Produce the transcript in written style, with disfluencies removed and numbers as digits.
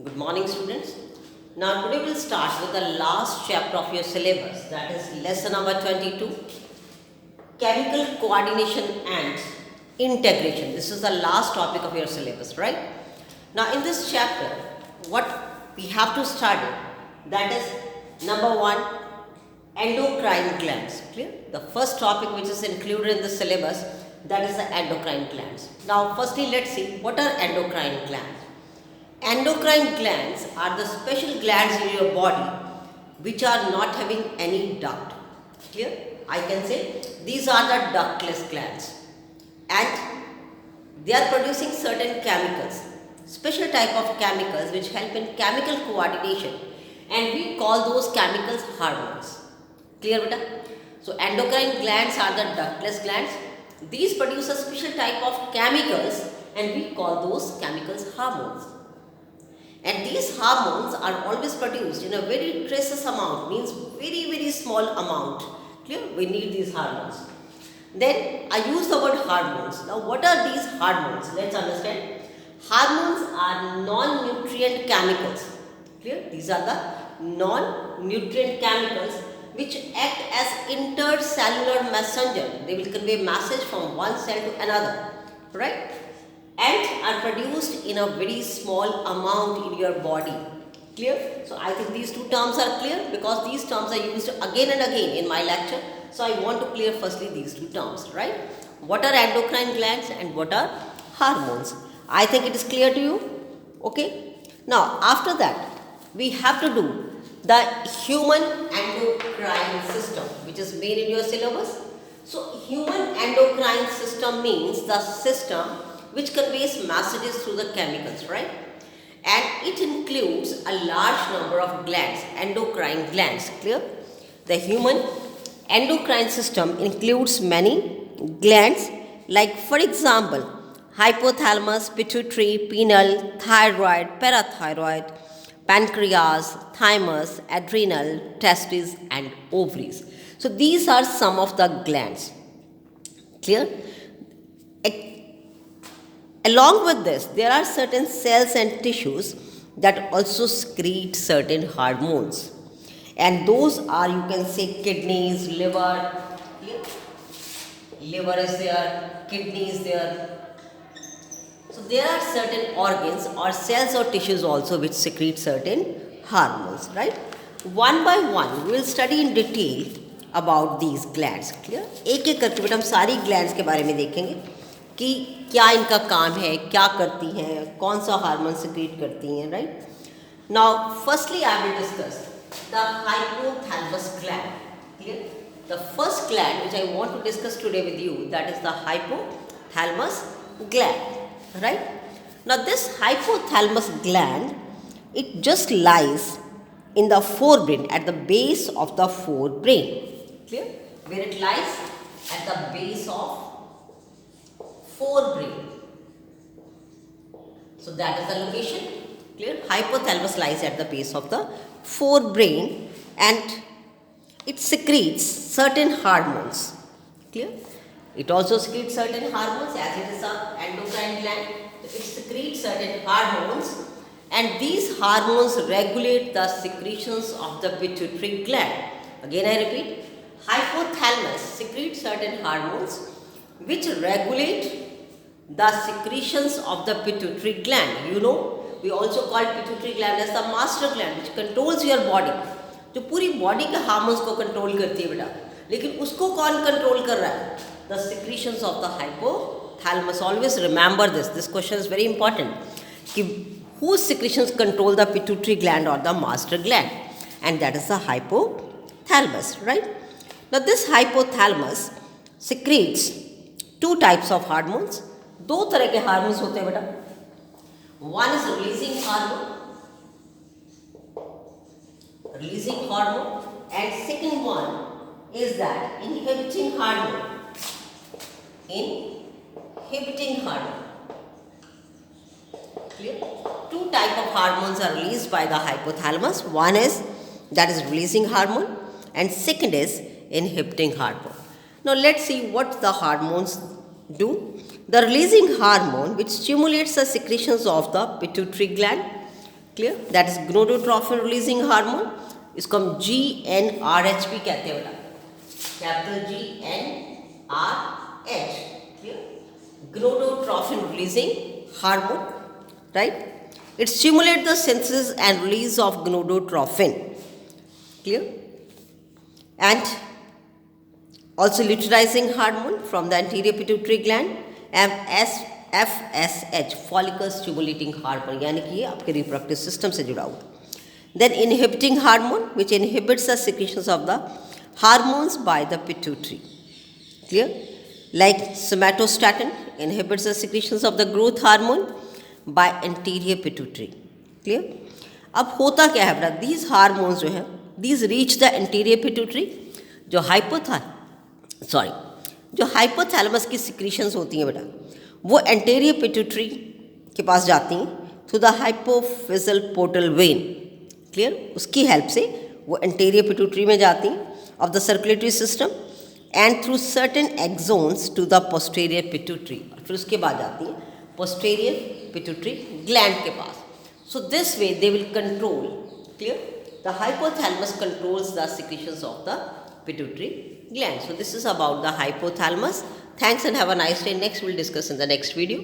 Good morning, students. Now, today we'll start with the last chapter of your syllabus, that is lesson number 22, chemical coordination and integration. This is the last topic of your syllabus, right? Now, in this chapter, what we have to study, that is number one, endocrine glands. Clear? The first topic which is included in the syllabus, that is the endocrine glands. Now, firstly, let's see what are endocrine glands. Endocrine glands are the special glands in your body which are not having any duct. Clear? I can say these are the ductless glands, and they are producing certain chemicals, special type of chemicals which help in chemical coordination, and we call those chemicals hormones. Clear, beta? So endocrine glands are the ductless glands. These produce a special type of chemicals, and we call those chemicals hormones. And these hormones are always produced in a very traces amount, means very small amount. Clear? We need these hormones. Then I use the word hormones. Now what are these hormones? Let's understand. Hormones are non-nutrient chemicals. Clear? These are the non-nutrient chemicals which act as intercellular messenger. They will convey message from one cell to another. Right? And are produced in a very small amount in your body. Clear? So I think these two terms are clear because these terms are used again and again in my lecture. So I want to clear firstly these two terms, right? What are endocrine glands and what are hormones? I think it is clear to you. Okay? Now after that we have to do the human endocrine system, which is made in your syllabus. So human endocrine system means the system which conveys messages through the chemicals, right? And it includes a large number of glands, endocrine glands. Clear? The human endocrine system includes many glands, like for example, hypothalamus, pituitary, pineal, thyroid, parathyroid, pancreas, thymus, adrenal, testes, and ovaries. So these are some of the glands. Clear? Along with this, there are certain cells and tissues that also secrete certain hormones. And those are, you can say, kidneys, liver. Liver is there, kidney is there. So there are certain organs or cells or tissues also which secrete certain hormones, right? One by one, we will study in detail about these glands. Clear? एक एक करके बेटा हम सारी glands के बारे में देखेंगे कि क्या इनका काम है, क्या करती हैं, कौन सा हार्मोन सिक्रीट करती हैं, right? Now firstly I will discuss the hypothalamus gland. Clear? The first gland which I want to discuss today with you, that is the hypothalamus gland, right? Now this hypothalamus gland, it just lies in the forebrain, at the base of the forebrain. Clear? Where it lies? At the base of forebrain. So that is the location. Clear? Hypothalamus lies at the base of the forebrain and it secretes certain hormones. Clear? It also secretes certain hormones as it is an endocrine gland. It secretes certain hormones and these hormones regulate the secretions of the pituitary gland. Again I repeat, hypothalamus secretes certain hormones which regulate the secretions of the pituitary gland. You know, we also call pituitary gland as the master gland which controls your body. जो पूरी body के hormones को control करती है बेटा, लेकिन उसको कौन कंट्रोल कर रहा है? The secretions of the hypothalamus. Always remember this. This question is very important. कि whose secretions control the pituitary gland or the master gland? And that is the hypothalamus, right? Now this hypothalamus secretes two types of hormones. दो तरह के hormones होते हैं बेटा. One is releasing hormone and second one is that inhibiting hormone. Clear? Two type of hormones are released by the hypothalamus. One is that is releasing hormone and second is inhibiting hormone. Now let's see what the hormones do. The releasing hormone which stimulates the secretions of the pituitary gland clear, that is gonadotrophin releasing hormone, इसको हम GnRH भी कहते हैं बेटा, capital GnRH, clear, gonadotrophin releasing hormone, right. It stimulates the synthesis and release of gonadotropin, clear, and also luteinizing hormone from the anterior pituitary gland, and FSH, follicle stimulating hormone, यानी कि ये आपके reproductive system से जुड़ा हुआ. Then inhibiting hormone, which inhibits the secretions of the hormones by the pituitary, clear, like somatostatin inhibits the secretions of the growth hormone by anterior pituitary, clear. अब होता क्या है बेटा, these hormones जो है, these reach the anterior pituitary, जो hypothalamus की secretions होती हैं बेटा, वो एंटेरियर पिट्यूटरी के पास जाती हैं through the hypophyseal portal vein, clear, उसकी हेल्प से वो एंटेरियर पिट्यूटरी में जाती हैं of the circulatory system and through certain axons to the posterior pituitary, और फिर उसके बाद जाती हैं पोस्टीरियर पिट्यूटरी ग्लैंड के पास. So this way they will control, clear, the hypothalamus controls the secretions of the pituitary gland. So this is about the hypothalamus. Thanks and have a nice day. Next we'll discuss in the next video.